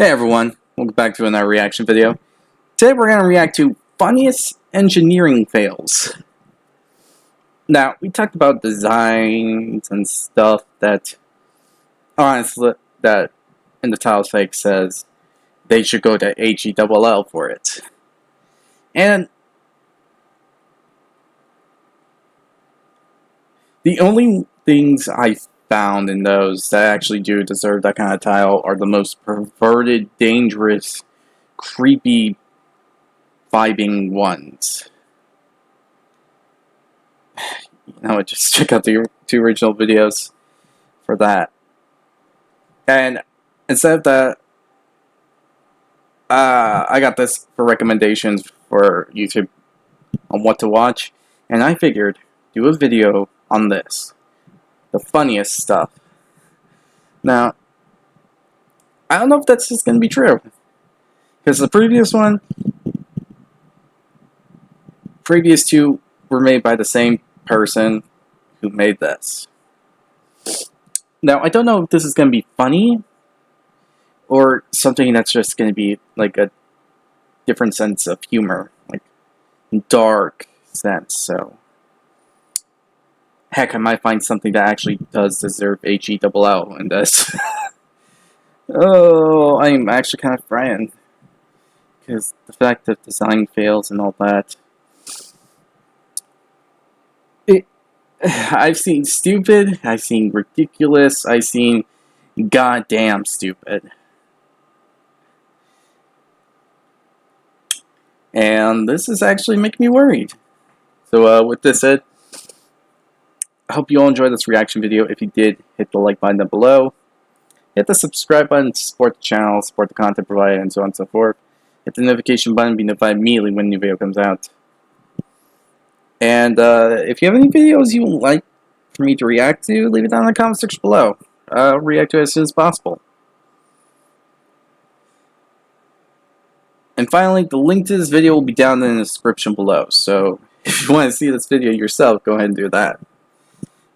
Hey everyone, welcome back to another reaction video. Today we're going to react to funniest engineering fails. Now, we talked about designs and stuff that, honestly, that in the title fake says they should go to HELL for it. And the only things I found in those that actually do deserve that kind of title are the most perverted, dangerous, creepy vibing ones. Just check out the two original videos for that. And instead of that, I got this for recommendations for YouTube on what to watch, and I figured do a video on this, the funniest stuff. Now, I don't know if that's just going to be true, because the previous two were made by the same person who made this. Now, I don't know if this is going to be funny, or something that's just going to be like a different sense of humor, like dark sense. So, heck, I might find something that actually does deserve HELL in this. Oh, I'm actually kind of frightened, because the fact that design fails and all that. I've seen stupid, I've seen ridiculous, I've seen goddamn stupid. And this is actually making me worried. So with this said, I hope you all enjoyed this reaction video. If you did, hit the like button down below. Hit the subscribe button to support the channel, support the content provided, and so on and so forth. Hit the notification button to be notified immediately when a new video comes out. And if you have any videos you would like for me to react to, leave it down in the comment section below. I'll react to it as soon as possible. And finally, the link to this video will be down in the description below. So if you want to see this video yourself, go ahead and do that.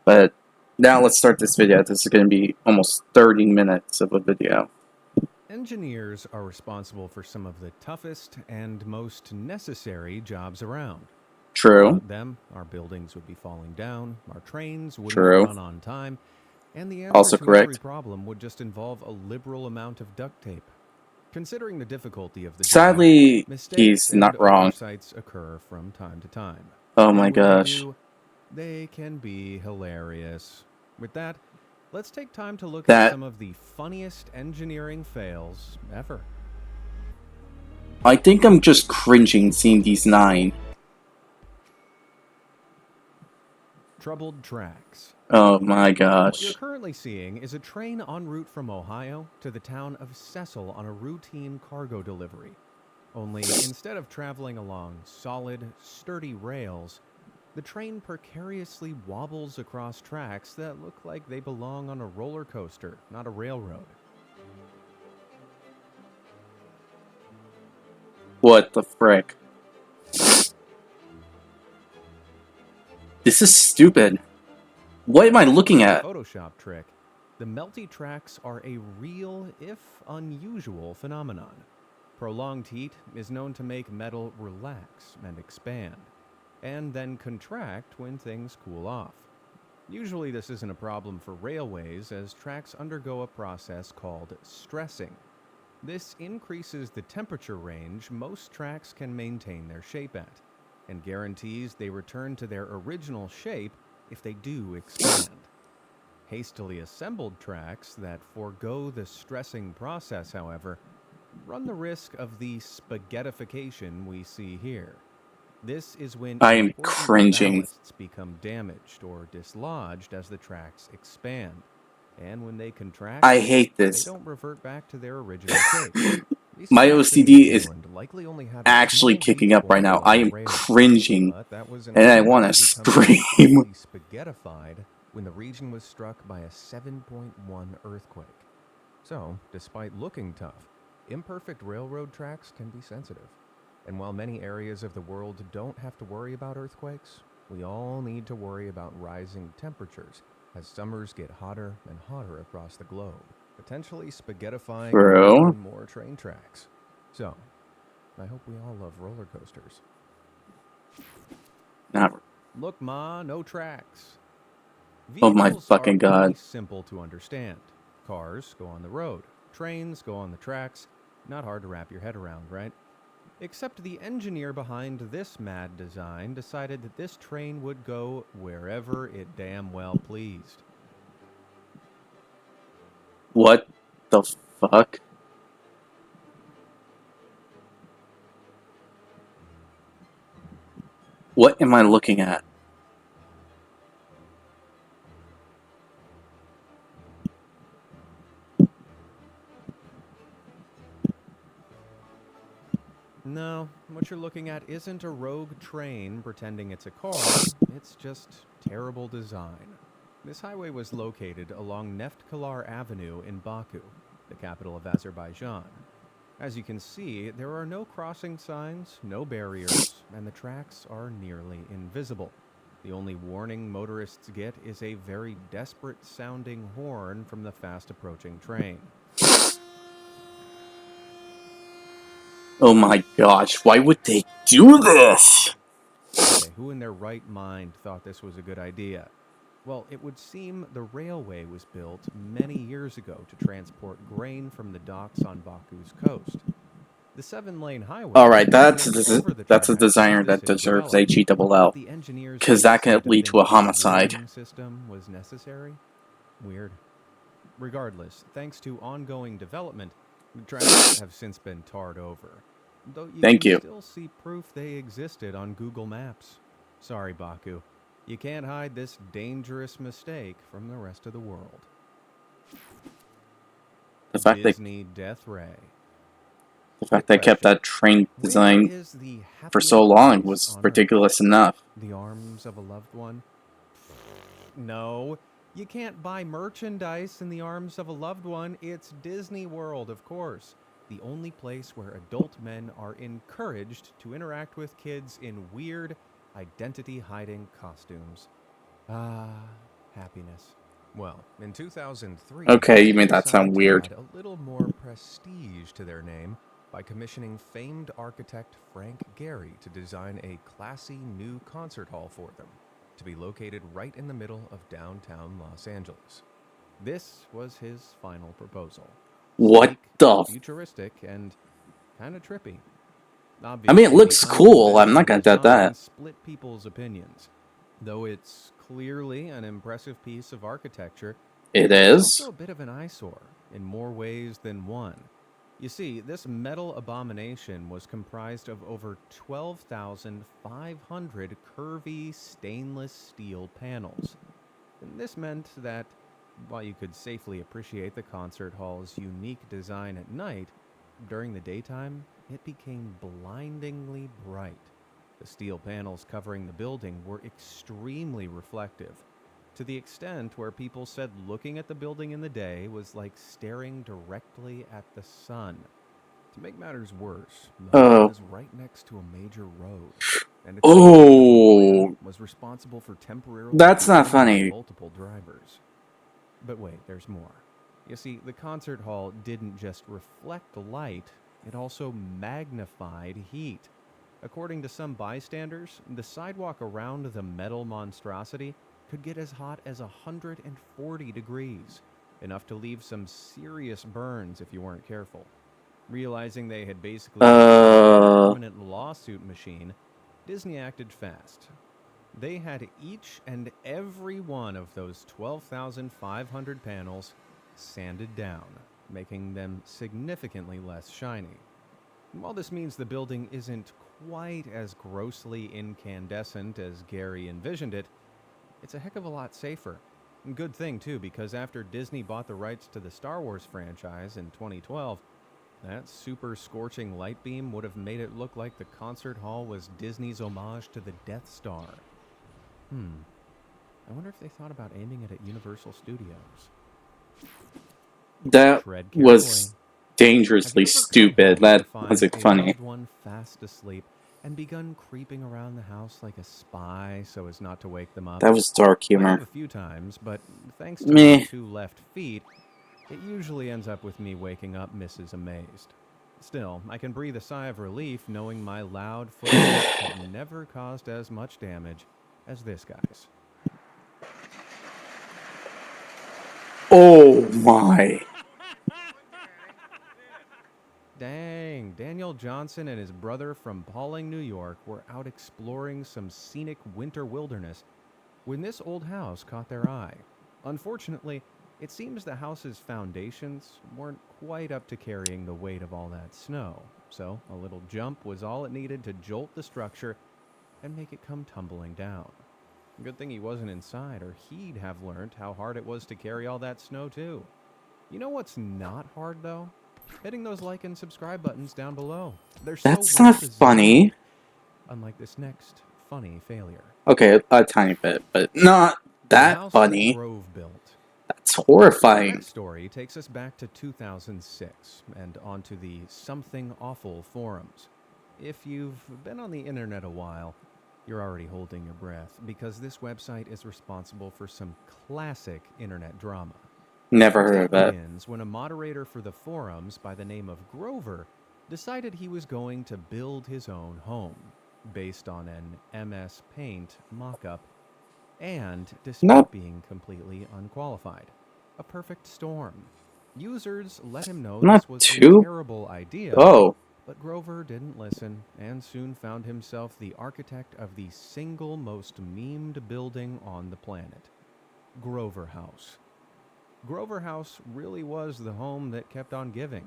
But now let's start this video. This is going to be almost 30 minutes of a video. Engineers are responsible for some of the toughest and most necessary jobs around. True. Without them, our buildings would be falling down, our trains wouldn't run on time, and the answer Also to correct. every problem would just involve a liberal amount of duct tape. Considering the difficulty of the Sadly, job, mistakes he's not and wrong. oversights occur from time to time. Oh And my when gosh. they can be hilarious. With that, let's take time to look at some of the funniest engineering fails ever. I think I'm just cringing seeing these 9. Troubled tracks. Oh my gosh. What you're currently seeing is a train en route from Ohio to the town of Cecil on a routine cargo delivery. Only instead of traveling along solid, sturdy rails, the train precariously wobbles across tracks that look like they belong on a roller coaster, not a railroad. What the frick? This is stupid. What am I looking at? Photoshop trick. The melty tracks are a real, if unusual, phenomenon. Prolonged heat is known to make metal relax and expand, and then contract when things cool off. Usually this isn't a problem for railways, as tracks undergo a process called stressing. This increases the temperature range most tracks can maintain their shape at, and guarantees they return to their original shape if they do expand. Hastily assembled tracks that forego the stressing process, however, run the risk of the spaghettification we see here. This is when I am cringing. ballasts become damaged or dislodged as the tracks expand, and when they contract, I hate this. they don't revert back to their original shape. My OCD is actually kicking up right now. I am cringing, and I want to scream. Spaghettified when the region was struck by a 7.1 earthquake. So, despite looking tough, imperfect railroad tracks can be sensitive. And while many areas of the world don't have to worry about earthquakes, we all need to worry about rising temperatures as summers get hotter and hotter across the globe. potentially spaghettifying True. more and more train tracks. So, I hope we all love roller coasters. Never. Look, Ma, no tracks. Oh my Vehicles are fucking pretty god. simple to understand. Cars go on the road, trains go on the tracks. Not hard to wrap your head around, right? Except the engineer behind this mad design decided that this train would go wherever it damn well pleased. What the fuck? What am I looking at? No, what you're looking at isn't a rogue train pretending it's a car, it's just terrible design. This highway was located along Neftkalar Avenue in Baku, the capital of Azerbaijan. As you can see, there are no crossing signs, no barriers, and the tracks are nearly invisible. The only warning motorists get is a very desperate sounding horn from the fast approaching train. Oh my gosh, why would they do this? Okay, who in their right mind thought this was a good idea? Well, it would seem the railway was built many years ago to transport grain from the docks on Baku's coast. The 7-lane highway Alright, ran just over the that's a tracks as designer the that city deserves developed. HE But the engineers because that just seem could to lead to think a a homicide. warning system was necessary. Weird. Regardless, thanks to ongoing development, the tracks have since been tarred over. Though you Thank can you. still see proof they existed on Google Maps. Sorry, Baku. You can't hide this dangerous mistake from the rest of the world. The fact Disney Death Ray. they kept that train Where design is the for so happiest long place was on Earth? ridiculous enough. The arms of a loved one? No, you can't buy merchandise in the arms of a loved one. It's Disney World, of course. The only place where adult men are encouraged to interact with kids in weird, identity-hiding costumes. Ah, happiness. Well, in 2003, Okay, you Disney made that sound decided to weird. add a little more prestige to their name by commissioning famed architect Frank Gehry to design a classy new concert hall for them, to be located right in the middle of downtown Los Angeles. This was his final proposal. What Sleek, the? futuristic, and kind of trippy. I mean, it Obviously, the looks cool. I'm not unconventional gonna doubt design that. split people's opinions. Though it's clearly an impressive piece of architecture, It it's also is. a bit of an eyesore in more ways than one. You see, this metal abomination was comprised of over 12,500 curvy stainless steel panels. And this meant that, while you could safely appreciate the concert hall's unique design at night, during the daytime, it became blindingly bright. The steel panels covering the building were extremely reflective, to the extent where people said looking at the building in the day was like staring directly at the sun. To make matters worse, the hall Oh. is right next to a major road, and its Oh. was responsible for temporarily That's not blinding funny. multiple drivers. But wait, there's more. You see, the concert hall didn't just reflect light, it also magnified heat. According to some bystanders, the sidewalk around the metal monstrosity could get as hot as 140 degrees, enough to leave some serious burns if you weren't careful. Realizing they had basically created a Uh. permanent lawsuit machine, Disney acted fast. They had each and every one of those 12,500 panels sanded down, making them significantly less shiny. And while this means the building isn't quite as grossly incandescent as Gary envisioned it, it's a heck of a lot safer. And good thing, too, because after Disney bought the rights to the Star Wars franchise in 2012, that super scorching light beam would have made it look like the concert hall was Disney's homage to the Death Star. I wonder if they thought about aiming it at Universal Studios. That Tread carefully. was Have dangerously you ever come stupid. home That to find wasn't a funny. loved one fast asleep and begun creeping around the house like a spy so as not to wake them up? That was dark I have humor. a few times, but thanks to my Meh. 2 left feet, It usually ends up with me waking up Mrs. Amazed. Still, I can breathe a sigh of relief knowing my loud footsteps have never caused as much damage as this guy's. Oh my. Dang, Daniel Johnson and his brother from Pauling, New York were out exploring some scenic winter wilderness when this old house caught their eye. Unfortunately, it seems the house's foundations weren't quite up to carrying the weight of all that snow, so a little jump was all it needed to jolt the structure and make it come tumbling down. Good thing he wasn't inside, or he'd have learned how hard it was to carry all that snow, too. You know what's not hard, though? Hitting those like and subscribe buttons down below. They're so That's well not designed, funny. unlike this next funny failure. Okay, a tiny bit, but not The that house that funny. Grove built. That's Our horrifying. next story takes us back to 2006 and onto the Something Awful forums. If you've been on the internet a while, you're already holding your breath because this website is responsible for some classic internet drama. Never Our heard tale of it. begins when a moderator for the forums by the name of Grover decided he was going to build his own home based on an MS Paint mock-up and despite Not being completely unqualified. A perfect storm. Users let him know not this was a too. terrible idea, Oh, but Grover didn't listen and soon found himself the architect of the single most memed building on the planet, Grover House. Grover House really was the home that kept on giving,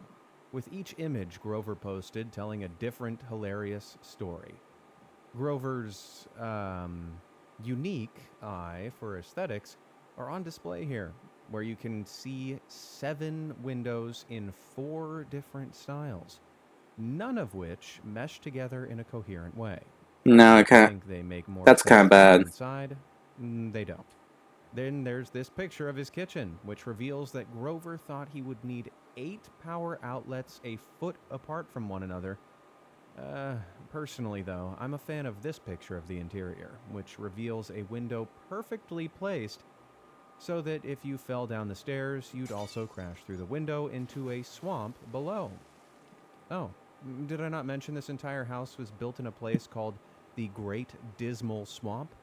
with each image Grover posted telling a different hilarious story. Grover's unique eye for aesthetics are on display here, where you can see 7 windows in 4 different styles, none of which mesh together in a coherent way. no, If you think they make more that's kind sense of from the bad. inside, they don't. Then there's this picture of his kitchen, which reveals that Grover thought he would need 8 power outlets a foot apart from one another. Personally, though, I'm a fan of this picture of the interior, which reveals a window perfectly placed so that if you fell down the stairs, you'd also crash through the window into a swamp below. Oh, did I not mention this entire house was built in a place called the Great Dismal Swamp?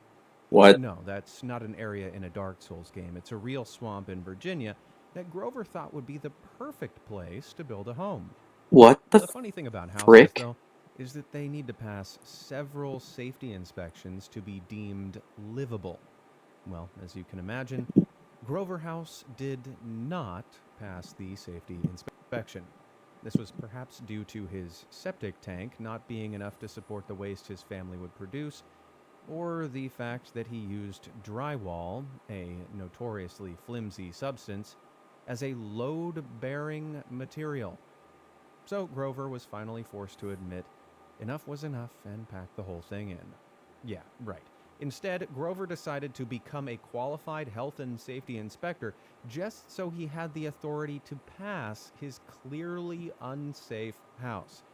What? No, that's not an area in a Dark Souls game. It's a real swamp in Virginia that Grover thought would be the perfect place to build a home. What the The funny thing about houses, frick? though, is that they need to pass several safety inspections to be deemed livable. Well, as you can imagine, Grover House did not pass the safety inspection. This was perhaps due to his septic tank not being enough to support the waste his family would produce, or the fact that he used drywall, a notoriously flimsy substance, as a load-bearing material. So Grover was finally forced to admit enough was enough and pack the whole thing in. Yeah, right. Instead, Grover decided to become a qualified health and safety inspector just so he had the authority to pass his clearly unsafe house.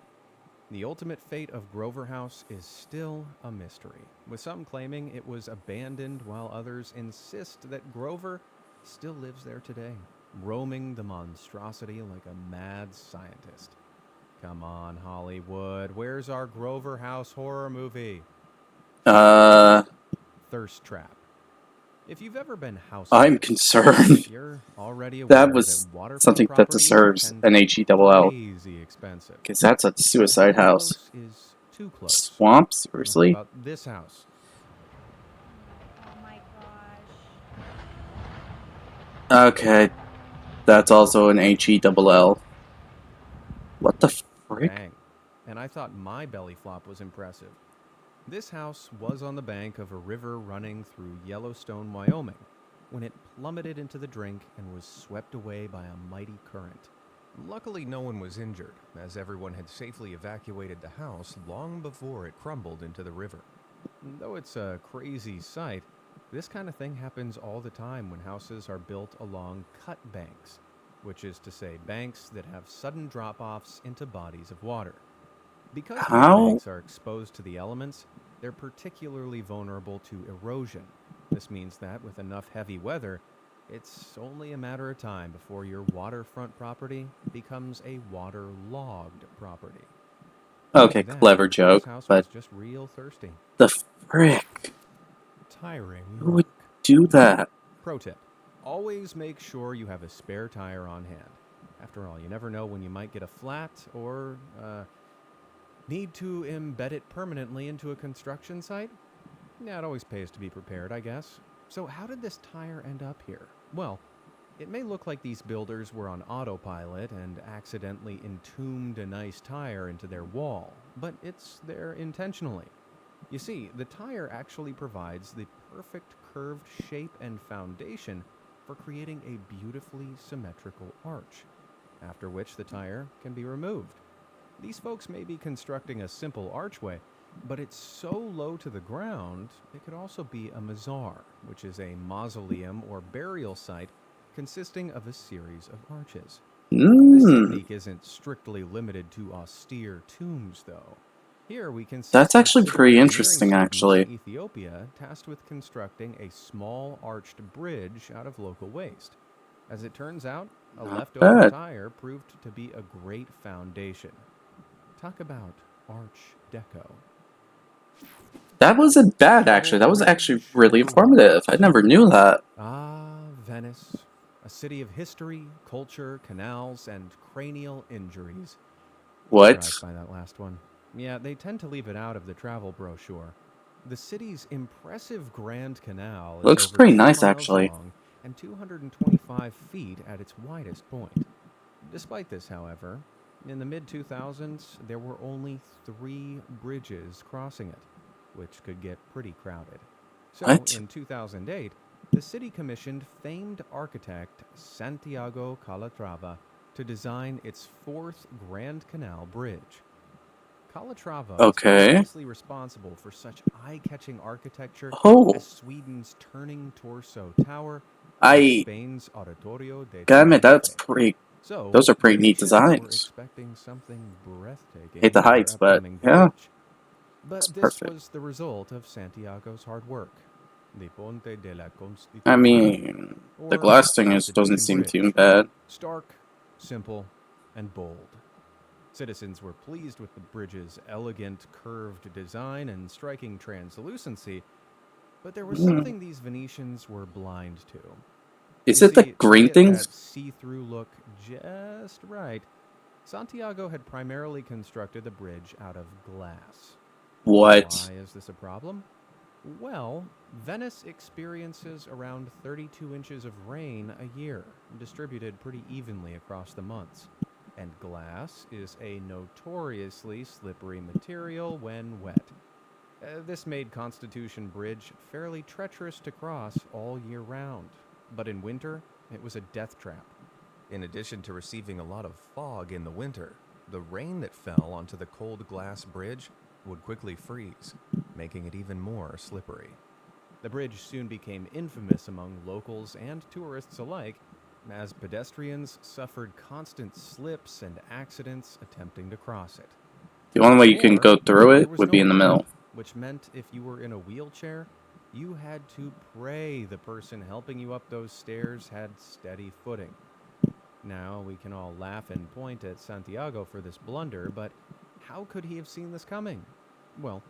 The ultimate fate of Grover House is still a mystery, with some claiming it was abandoned while others insist that Grover still lives there today, roaming the monstrosity like a mad scientist. Come on, Hollywood. Where's our Grover House horror movie? Uh, Thirst Trap. If you've ever been house I'm sitting, concerned. you're already That aware that was waterfront something that properties deserves can an be HELL. crazy expensive. Because that's a But suicide how house. close is too close? Swamp? Well, how Seriously? about this house? Oh my gosh. Okay, that's also an HELL. What the frick? Dang. And I thought my belly flop was impressive. This house was on the bank of a river running through Yellowstone, Wyoming, when it plummeted into the drink and was swept away by a mighty current. Luckily, no one was injured, as everyone had safely evacuated the house long before it crumbled into the river. Though it's a crazy sight, this kind of thing happens all the time when houses are built along cut banks, which is to say banks that have sudden drop-offs into bodies of water. Because these How? banks are exposed to the elements, they're particularly vulnerable to erosion. This means that with enough heavy weather, It's only a matter of time before your waterfront property becomes a waterlogged property. Okay, Maybe that, clever or this joke, house but was just real thirsty. the frick? Tiring Who would work. do that? Pro tip: always make sure you have a spare tire on hand. After all, you never know when you might get a flat or need to embed it permanently into a construction site. Yeah, it always pays to be prepared, I guess. So, how did this tire end up here? Well, it may look like these builders were on autopilot and accidentally entombed a nice tire into their wall, but it's there intentionally. You see, the tire actually provides the perfect curved shape and foundation for creating a beautifully symmetrical arch, after which the tire can be removed. These folks may be constructing a simple archway, but it's so low to the ground, it could also be a mazar, which is a mausoleum or burial site consisting of a series of arches. This Mmm, technique isn't strictly limited to austere tombs, though. Here we can see that's some actually civil pretty engineering interesting, students in actually. Ethiopia tasked with constructing a small arched bridge out of local waste. As it turns out, a Not leftover bad. tire proved to be a great foundation. Talk about arch deco. That wasn't bad, actually. Travel That was actually bridge really over informative. I water. never knew that. Ah, Venice, a city of history, culture, canals, and cranial injuries. Surprised What? by that last one. Yeah, they tend to leave it out of the travel brochure. The city's impressive Grand Canal is Looks over pretty 2 nice, miles actually. long and 225 feet at its widest point. Despite this, however, in the mid 2000s, there were only 3 bridges crossing it, which could get pretty crowded. So, What? in 2008, the city commissioned famed architect Santiago Calatrava to design its fourth Grand Canal Bridge. Calatrava is Okay. famously responsible for such eye-catching architecture as Oh, Sweden's Turning Torso Tower and I Spain's Oratorio de gotta admit, that's Tenerife. pretty. So, Those are pretty neat Venetians were designs. expecting something Hate breathtaking the in their heights, but upcoming yeah, bridge. it's But this perfect. was the result of Santiago's hard work. The Ponte de la I Constitución, mean, the or glass thing is doesn't Constitution seem too Bridge. bad. Stark, simple, and bold. Citizens were pleased with the bridge's elegant, curved design and striking translucency, but there was Hmm. something these Venetians were blind to. Is You it the see, to green get things? that see-through look just right, Santiago had primarily constructed the bridge out of glass. What? Why is this a problem? Well, Venice experiences around 32 inches of rain a year, distributed pretty evenly across the months. And glass is a notoriously slippery material when wet. This made Constitution Bridge fairly treacherous to cross all year round. But in winter, it was a death trap. In addition to receiving a lot of fog in the winter, the rain that fell onto the cold glass bridge would quickly freeze, making it even more slippery. The bridge soon became infamous among locals and tourists alike, as pedestrians suffered constant slips and accidents attempting to cross it. The only way you can Or go through there it was would no be in the ramp, middle. which meant if you were in a wheelchair, you had to pray the person helping you up those stairs had steady footing. Now, we can all laugh and point at Santiago for this blunder, but how could he have seen this coming? Well,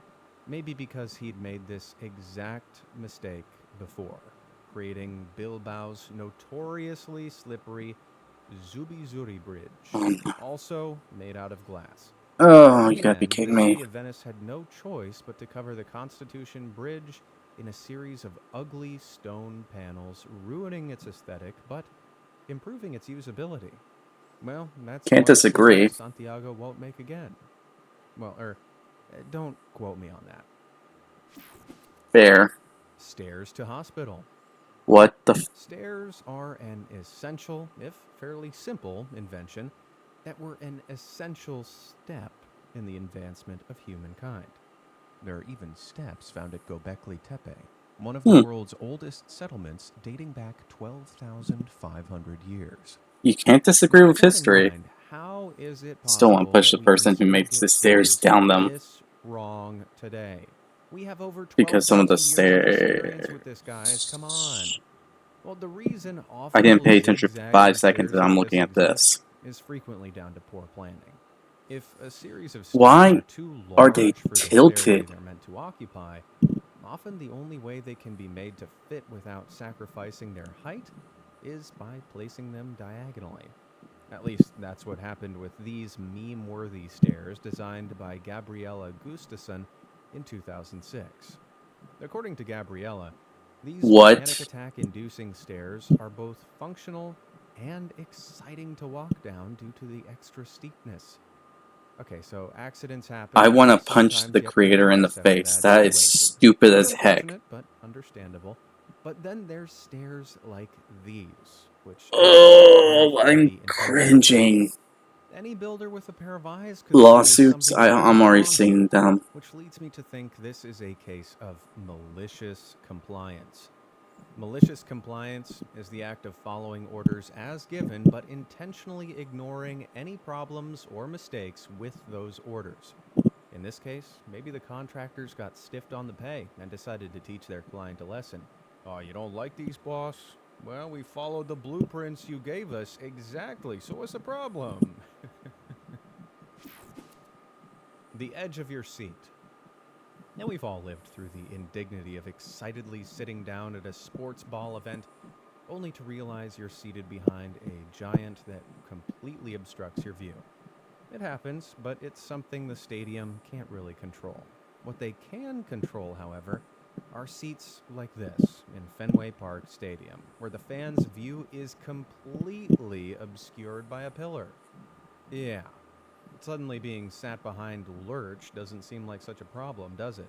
maybe because he'd made this exact mistake before, creating Bilbao's notoriously slippery Zubizuri Bridge, Um, also made out of glass. oh, In you the gotta be end, the kidding me. city of Venice had no choice but to cover the Constitution Bridge in a series of ugly stone panels, ruining its aesthetic, but improving its usability. Well, that's Can't one mistake disagree. Santiago won't make again. Well, don't quote me on that. Fair. Stairs to hospital. What the Stairs are an essential, if fairly simple, invention that were an essential step in the advancement of humankind. There are even steps found at Göbekli Tepe, one of the Hmm. world's oldest settlements dating back 12,500 years. You can't disagree Now, with with that in history. mind, how is it Still want to possible push that the we can person who still makes the get stairs stairs down them. this wrong today? We have over Because some of the 12,000 years of experience stairs. with this, guys. Come on. Well, the reason I didn't pay off-road attention for zigzagging 5 seconds stairs and like I'm this looking at exist this. is frequently down to poor planning. If a series of stairs are Why too are they large for the stairway tilted? they're meant to occupy, often the only way they can be made to fit without sacrificing their height is by placing them diagonally. At least that's what happened with these meme-worthy stairs designed by Gabriella Gustafsson in 2006. According to Gabriella, these panic What? attack-inducing stairs are both functional and exciting to walk down due to the extra steepness. Okay, so accidents happen, I want and to punch sometimes the you have to creator in the reverse after face. bad That is situations. stupid It's as heck. unfortunate, but understandable. But then there's stairs like these, which actually prove Oh, to I'm be intentionally built. cringing. Any builder with a pair of eyes could see there's Lawsuits, something very I'm already wrong here, seeing them. which leads me to think this is a case of malicious compliance. Malicious compliance is the act of following orders as given, but intentionally ignoring any problems or mistakes with those orders. In this case, maybe the contractors got stiffed on the pay and decided to teach their client a lesson. Oh, you don't like these, boss? Well, we followed the blueprints you gave us exactly, so what's the problem? The edge of your seat. Now, we've all lived through the indignity of excitedly sitting down at a sports ball event, only to realize you're seated behind a giant that completely obstructs your view. It happens, but it's something the stadium can't really control. What they can control, however, are seats like this in Fenway Park Stadium, where the fans' view is completely obscured by a pillar. Yeah, suddenly being sat behind Lurch doesn't seem like such a problem, does it?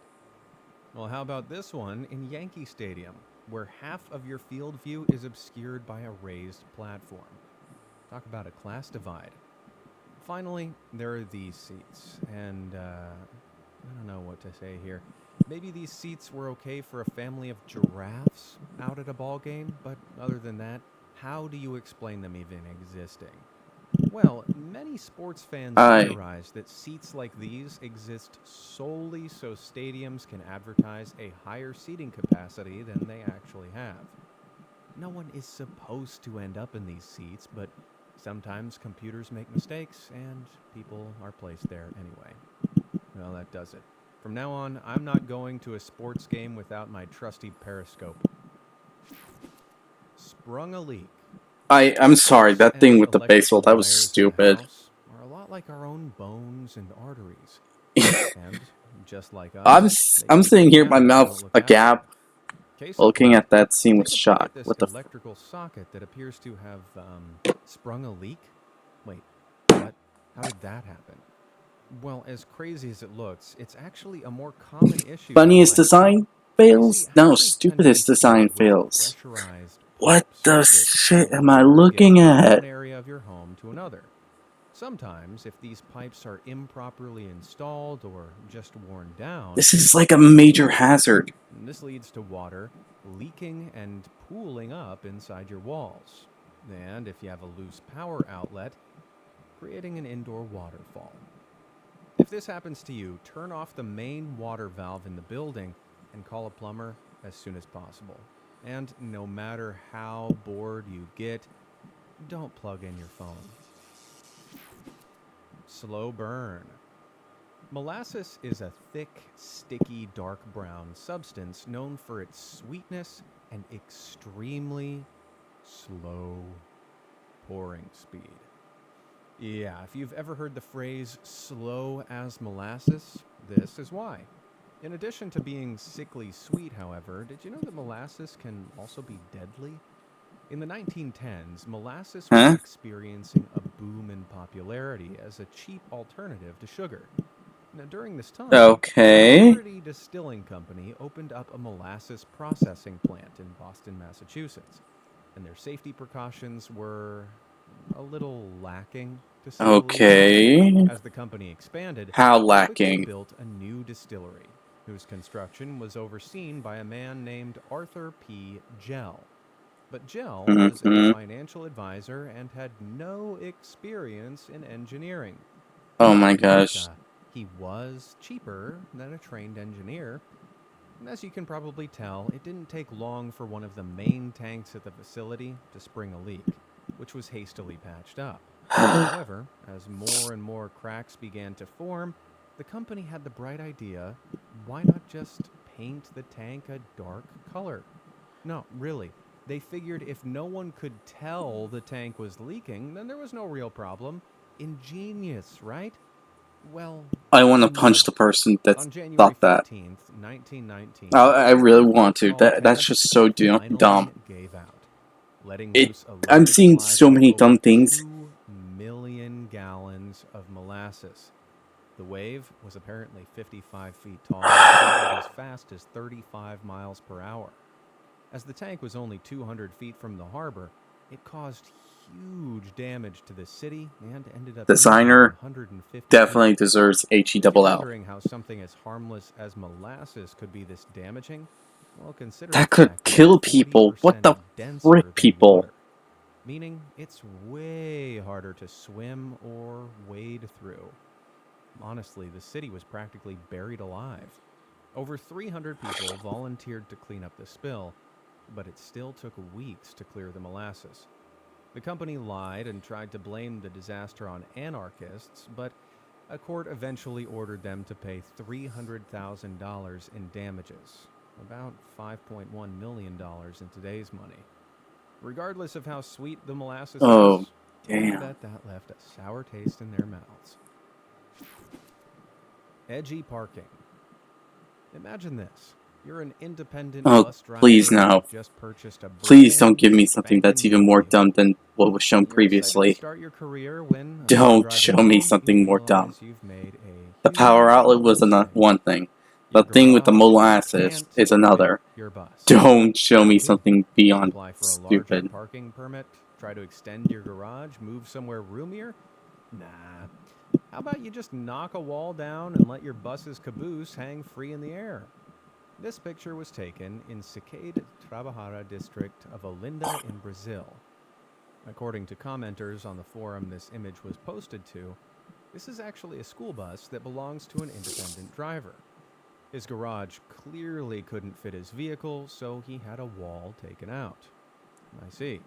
Well, how about this one in Yankee Stadium, where half of your field view is obscured by a raised platform? Talk about a class divide. Finally, there are these seats, and I don't know what to say here. Maybe these seats were okay for a family of giraffes out at a ball game, but other than that, how do you explain them even existing? Well, many sports fans I theorize that seats like these exist solely so stadiums can advertise a higher seating capacity than they actually have. No one is supposed to end up in these seats, but sometimes computers make mistakes and people are placed there anyway. Well, that does it. From now on, I'm not going to a sports game without my trusty periscope. Sprung a leak. I'm sorry, Pipes that thing and with the baseball, electrical that was wires in a stupid. house are a lot like our own bones and arteries. And, just like I'm us, they I'm can sitting break here, my down if you mouth don't look after them. agape, Case in looking point, at that scene with take a peek shock. at this What the? electrical socket that appears to have sprung a leak. Wait, what? How did that happen? Well, as crazy as it looks, it's actually a more common issue than Funniest might seem. design You see, fails? No, houses tend to be stupidest design filled with fails. pressurized What pipes the that shit am flow I looking irrigate from at? one area of your home to another. Sometimes, if these pipes are improperly installed or just worn down, This is like a they can major clog. hazard. And this leads to water leaking and pooling up inside your walls. And if you have a loose power outlet, creating an indoor waterfall. If this happens to you, turn off the main water valve in the building and call a plumber as soon as possible. And no matter how bored you get, don't plug in your phone. Slow burn. Molasses is a thick, sticky, dark brown substance known for its sweetness and extremely slow pouring speed. Yeah, if you've ever heard the phrase slow as molasses, this is why. In addition to being sickly sweet, however, did you know that molasses can also be deadly? In the 1910s, molasses was Huh? experiencing a boom in popularity as a cheap alternative to sugar. Now, during this time, a Okay. minority distilling company opened up a molasses processing plant in Boston, Massachusetts, and their safety precautions were a little lacking, to say the least. Okay. As the company expanded, How they quickly lacking? built a new distillery, whose construction was overseen by a man named Arthur P. Gell. But Gell was a Mm-hmm. financial advisor and had no experience in engineering. Oh my But gosh. he was cheaper than a trained engineer. And as you can probably tell, it didn't take long for one of the main tanks at the facility to spring a leak, which was hastily patched up. However, as more and more cracks began to form, the company had the bright idea, why not just paint the tank a dark color? No, really. They figured if no one could tell the tank was leaking, then there was no real problem. Ingenious, right? Well, I want to no. punch the person that On January thought that. 15th, 1919, I really want to. small That's tank just so finally dumb. gave out, letting It. loose a I'm seeing landslide so of many over dumb things. 2 million gallons of molasses. The wave was apparently 55 feet tall and traveled as fast as 35 miles per hour. As the tank was only 200 feet from the harbor, it caused huge damage to the city and ended up Designer 150 definitely people. deserves If you're HE wondering how something as harmless as molasses could be this damaging, well, consider That the could fact that kill it's people. What 40% the denser frick, than people? water, meaning it's way harder to swim or wade through. Honestly, the city was practically buried alive. Over 300 people volunteered to clean up the spill, but it still took weeks to clear the molasses. The company lied and tried to blame the disaster on anarchists, but a court eventually ordered them to pay $300,000 in damages, about $5.1 million in today's money. Regardless of how sweet the molasses Oh, was, I damn. bet that left a sour taste in their mouths. Edgy parking. Imagine this. You're an independent Oh, bus driver please no. who've just purchased a Please don't brand give me new something that's spanking even new more vehicle. dumb than what was shown You're excited to previously. start your career when, upon Don't driving show me home, something you more dumb. realize you've made a The power huge outlet was mistake. one thing. Your The thing with the garage molasses can't is fit another. your bus. Don't show me What do? something beyond Apply for a larger stupid. parking permit? Try to extend your garage? Move somewhere roomier? Nah. How about you just knock a wall down and let your bus's caboose hang free in the air? This picture was taken in Cicade Trabalhara district of Olinda in Brazil. According to commenters on the forum this image was posted to, this is actually a school bus that belongs to an independent driver. His garage clearly couldn't fit his vehicle, so he had a wall taken out. I see.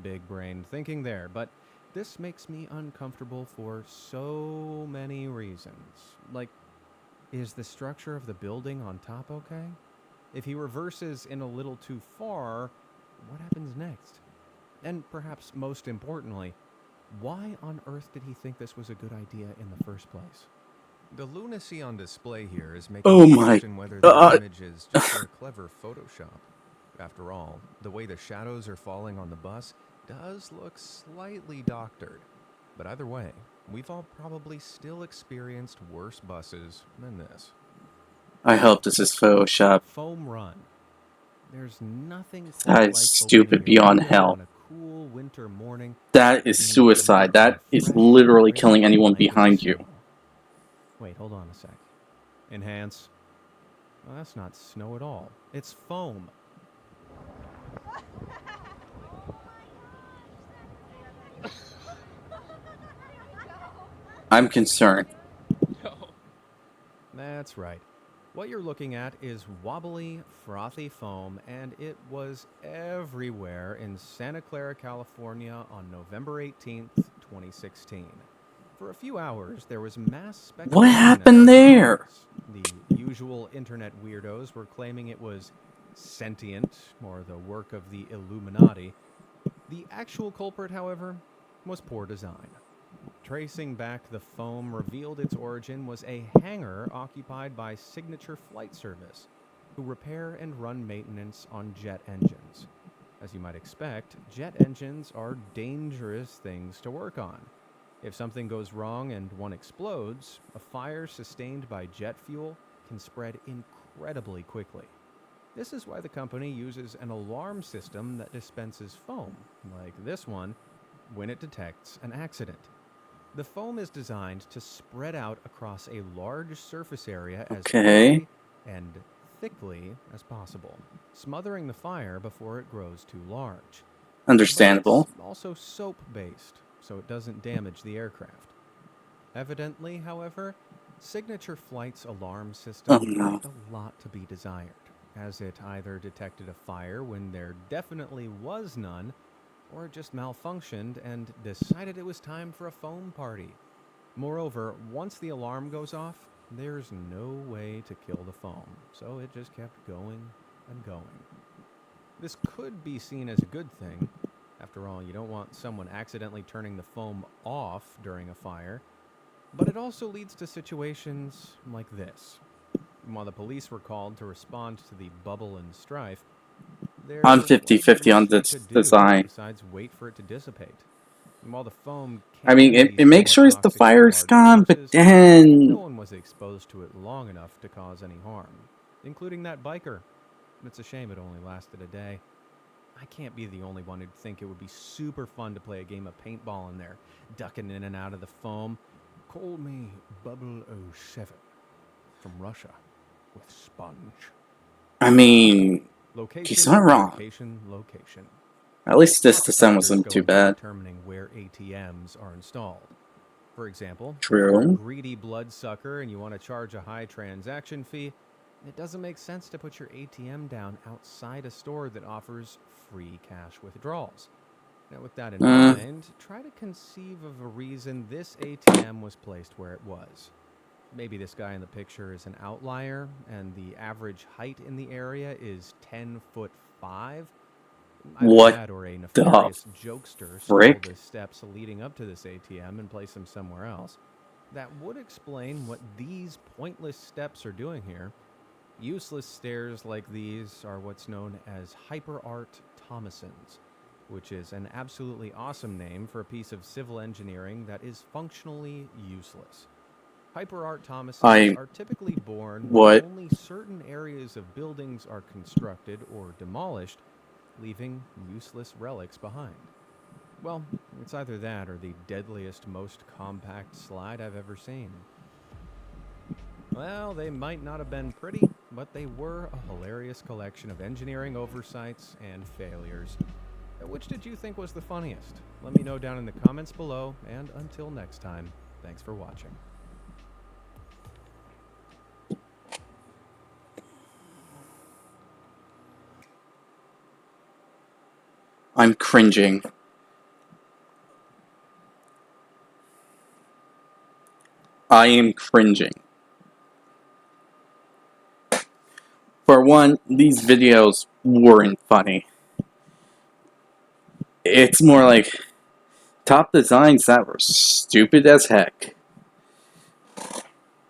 Big brain thinking there, but this makes me uncomfortable for so many reasons. Like, is the structure of the building on top okay? If he reverses in a little too far, what happens next? And perhaps most importantly, why on earth did he think this was a good idea in the first place? The lunacy on display here is making Oh me my question whether the god. image is just a clever Photoshop. After all, the way the shadows are falling on the bus does look slightly doctored. But either way, we've all probably still experienced worse buses than this. I hope this is Photoshop. Foam Run. There's nothing quite That like is opening stupid your beyond window hell. on a cool winter morning. That is Seeing the suicide. air That is fresh, literally killing crisp anyone like behind you. snow. Wait, hold on a sec. Enhance. Well, that's not snow at all. It's foam. I'm concerned. That's right. What you're looking at is wobbly, frothy foam, and it was everywhere in Santa Clara, California on November 18th, 2016. For a few hours, there was mass speculation What as to happened the there? cause. The usual internet weirdos were claiming it was sentient, or the work of the Illuminati. The actual culprit, however, was poor design. Tracing back the foam revealed its origin was a hangar occupied by Signature Flight Service, who repair and run maintenance on jet engines. As you might expect, jet engines are dangerous things to work on. If something goes wrong and one explodes, a fire sustained by jet fuel can spread incredibly quickly. This is why the company uses an alarm system that dispenses foam, like this one, when it detects an accident. The foam is designed to spread out across a large surface area as Okay. quickly and thickly as possible, smothering the fire before it grows too large. Understandable. But it's also soap-based, so it doesn't damage the aircraft. Evidently, however, Signature Flight's alarm Oh system no. left a lot to be desired. as it either detected a fire when there definitely was none, or it just malfunctioned and decided it was time for a foam party. Moreover, once the alarm goes off, there's no way to kill the foam, so it just kept going and going. This could be seen as a good thing. After all, you don't want someone accidentally turning the foam off during a fire. But it also leads to situations like this. While the police were called to respond to the bubble and strife, there I'm wasn't 50-50 on much they this could do design. besides wait for it to dissipate. And while the foam I mean, can be it makes somewhat sure the toxic in fire's large gone, but doses, then... no one was exposed to it long enough to cause any harm, including that biker. It's a shame it only lasted a day. I can't be the only one who'd think it would be super fun to play a game of paintball in there, ducking in and out of the foam. Call me 007 from Russia with sponge. I mean, Location, he's not wrong. location, location. At least this Lots of design factors wasn't go too into bad. determining where ATMs are installed. For example, if True. you're a greedy bloodsucker and you want to charge a high transaction fee, it doesn't make sense to put your ATM down outside a store that offers free cash withdrawals. Now, with that in mind, try to conceive of a reason this ATM was placed where it was. Maybe this guy in the picture is an outlier, and the average height in the area is 10'5". Either What that or a the nefarious jokester stole frick? the steps leading up to this ATM and placed them somewhere else. That would explain what these pointless steps are doing here. Useless stairs like these are what's known as hyperart Thomasons, which is an absolutely awesome name for a piece of civil engineering that is functionally useless. Hyperart Thomasons are typically born when only certain areas of buildings are constructed or demolished, leaving useless relics behind. Well, it's either that or the deadliest, most compact slide I've ever seen. Well, they might not have been pretty, but they were a hilarious collection of engineering oversights and failures. Which did you think was the funniest? Let me know down in the comments below, and until next time, thanks for watching. I'm cringing. I am cringing. For one, these videos weren't funny. It's more like top designs that were stupid as heck.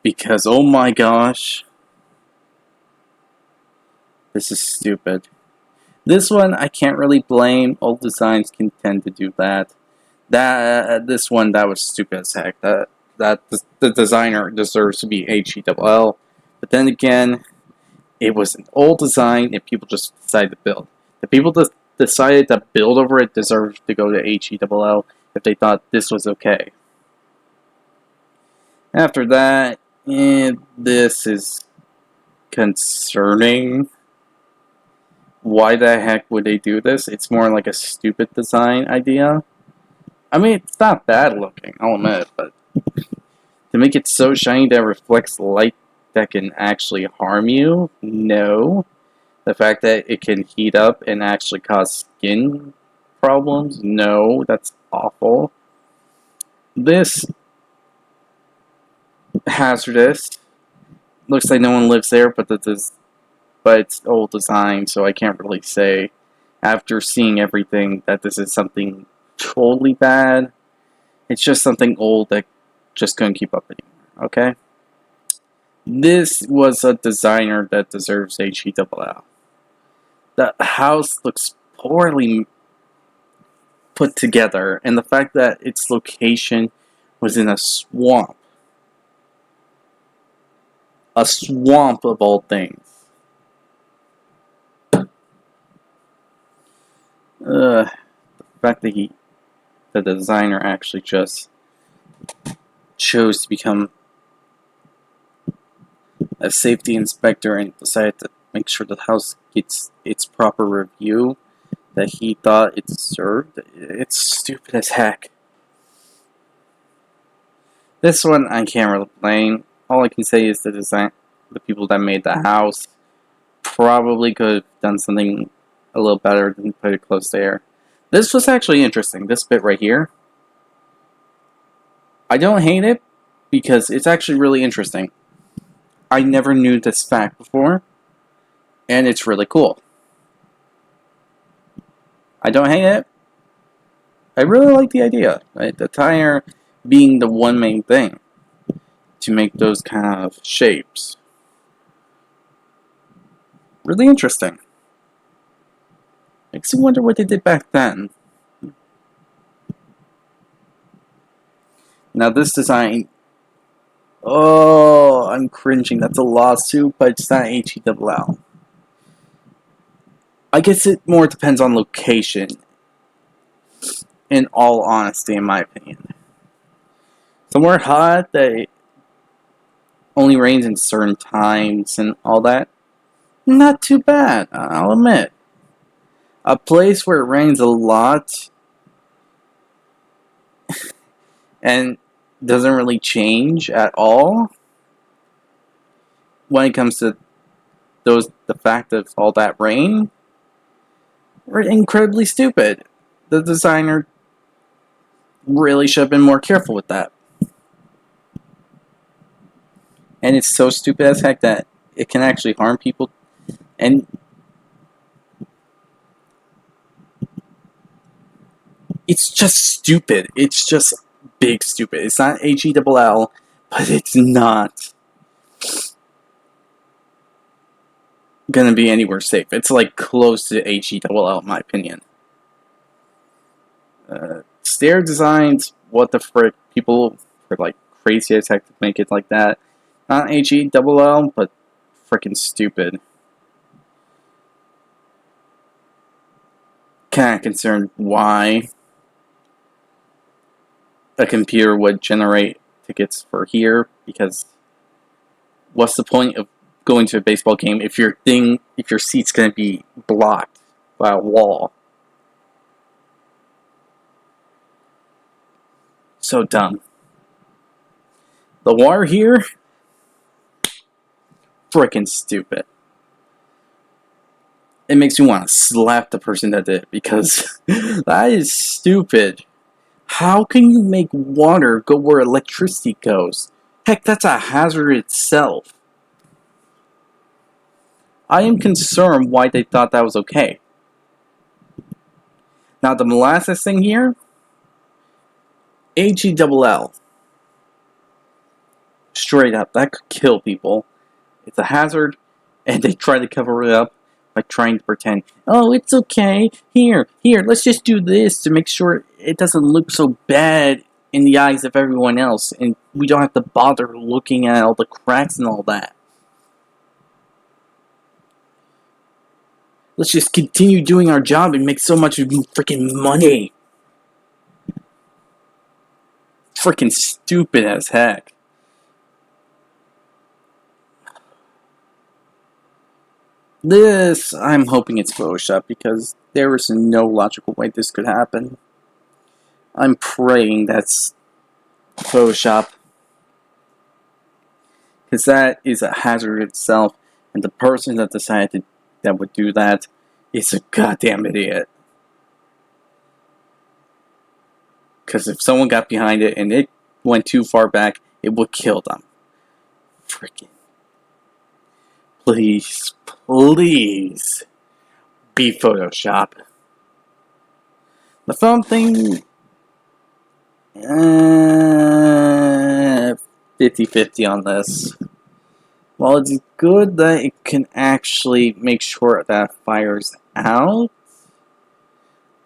Because, oh my gosh, this is stupid. This one, I can't really blame. Old designs can tend to do that. This one, that was stupid as heck. The designer deserves to be HELL. But then again, it was an old design and people just decided to build. The people that decided to build over it deserved to go to HELL if they thought this was okay. After that, this is concerning. Why the heck would they do this? It's more like a stupid design idea. I mean, it's not bad looking, I'll admit, but to make it so shiny that it reflects light that can actually harm you? No. The fact that it can heat up and actually cause skin problems? No, that's awful. This hazardous. Looks like no one lives there, but it's old design, so I can't really say after seeing everything that this is something totally bad. It's just something old that just couldn't keep up anymore, okay? This was a designer that deserves HELL. The house looks poorly put together, and the fact that its location was in a swamp. A swamp of all things. The fact that the designer actually just chose to become a safety inspector and decided to make sure the house gets its proper review that he thought it deserved. It's stupid as heck. This one I can't really blame. All I can say is the people that made the house probably could have done something a little better than put it close there. This was actually interesting. This bit right here. I don't hate it because it's actually really interesting. I never knew this fact before, and it's really cool. I don't hate it. I really like the idea. Right? The tire being the one main thing to make those kind of shapes. Really interesting. Makes you wonder what they did back then. Now this design, oh, I'm cringing. That's a lawsuit, but it's not HELL. I guess it more depends on location. In all honesty, in my opinion. Somewhere hot that only rains in certain times and all that, not too bad, I'll admit. A place where it rains a lot and doesn't really change at all when it comes to the fact of all that rain, are incredibly stupid. The designer really should have been more careful with that. And it's so stupid as heck that it can actually harm people. And it's just stupid. It's just big stupid. It's not HELL, but it's not gonna be anywhere safe. It's like close to HELL in my opinion. Stair designs, what the frick? People are like crazy as heck to make it like that. Not HELL, but freaking stupid. Kinda concerned why a computer would generate tickets for here, because what's the point of going to a baseball game if your seat's gonna be blocked by a wall? So dumb. The water here, freaking stupid. It makes me want to slap the person that did it, because that is stupid. How can you make water go where electricity goes? Heck, that's a hazard itself. I am concerned why they thought that was okay. Now, the molasses thing here, HELL. Straight up, that could kill people. It's a hazard, and they try to cover it up by trying to pretend, oh, it's okay. Here, let's just do this to make sure it doesn't look so bad in the eyes of everyone else, and we don't have to bother looking at all the cracks and all that. Let's just continue doing our job and make so much freaking money. Freaking stupid as heck. This, I'm hoping it's Photoshop, because there is no logical way this could happen. I'm praying that's Photoshop, because that is a hazard itself, and the person that decided that would do that is a goddamn idiot. Because if someone got behind it and it went too far back, it would kill them. Freaking. Please, be Photoshop. The phone thing, 50-50 on this. While it's good that it can actually make sure that it fires out,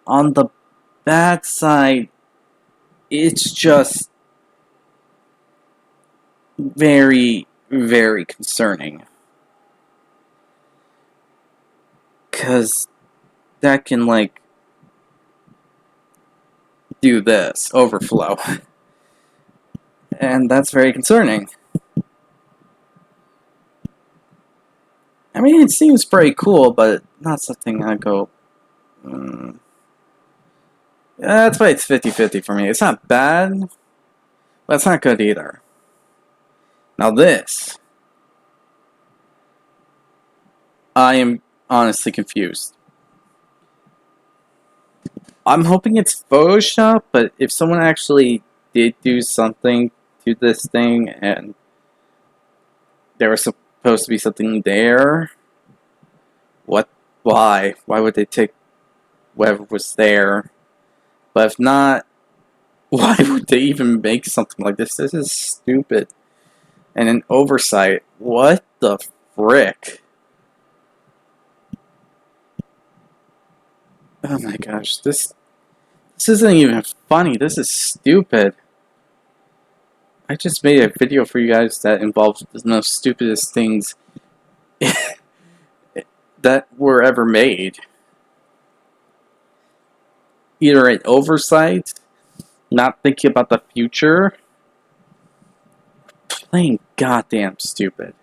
on the bad side, it's just very, very concerning. Because that can, like, do this, overflow. And that's very concerning. I mean, it seems pretty cool, but not something I go, that's why it's 50-50 for me. It's not bad, but it's not good either. Now this. I am honestly confused. I'm hoping it's Photoshop, but if someone actually did do something to this thing and there was supposed to be something there, what? Why? Why would they take whatever was there? But if not, why would they even make something like this? This is stupid. And an oversight. What the frick? Oh my gosh, this isn't even funny. This is stupid. I just made a video for you guys that involves the most stupidest things that were ever made. Either an oversight, not thinking about the future, plain goddamn stupid.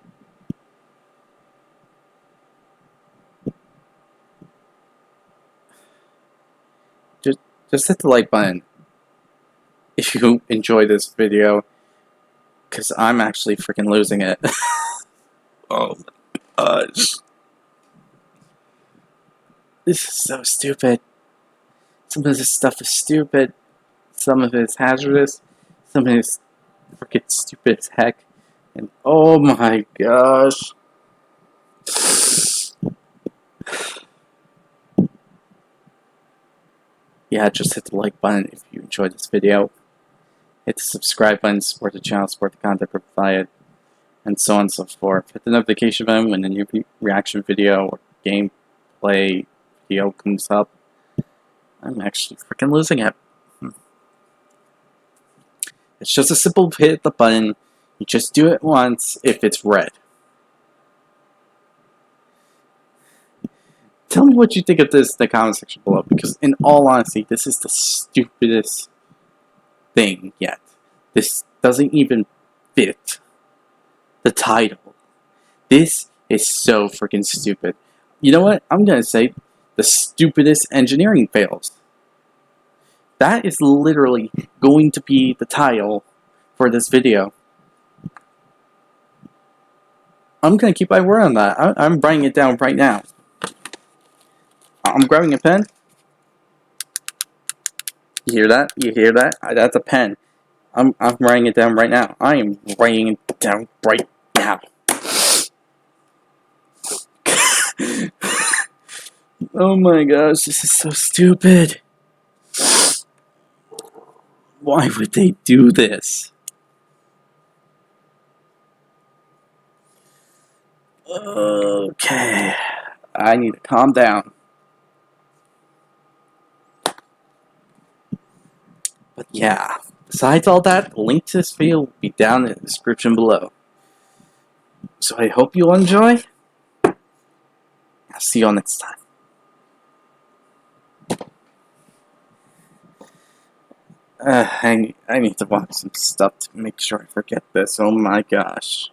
Just hit the like button if you enjoy this video, because I'm actually freaking losing it. Oh my gosh. This is so stupid. Some of this stuff is stupid. Some of it is hazardous. Some of it is freaking stupid as heck. And oh my gosh. Yeah, just hit the like button if you enjoyed this video. Hit the subscribe button, support the channel, support the content provided, and so on and so forth. Hit the notification button when a new reaction video or gameplay video comes up. I'm actually freaking losing it. It's just a simple hit the button. You just do it once if it's red. Tell me what you think of this in the comment section below, because in all honesty, this is the stupidest thing yet. This doesn't even fit the title. This is so freaking stupid. You know what? I'm gonna say the stupidest engineering fails. That is literally going to be the title for this video. I'm gonna keep my word on that. I'm writing it down right now. I'm grabbing a pen. You hear that? You hear that? That's a pen. I'm writing it down right now. I am writing it down right now. Oh my gosh, this is so stupid. Why would they do this? Okay. I need to calm down. But yeah, besides all that, the link to this video will be down in the description below. So I hope you enjoy. I'll see you all next time. I need to watch some stuff to make sure I forget this. Oh my gosh.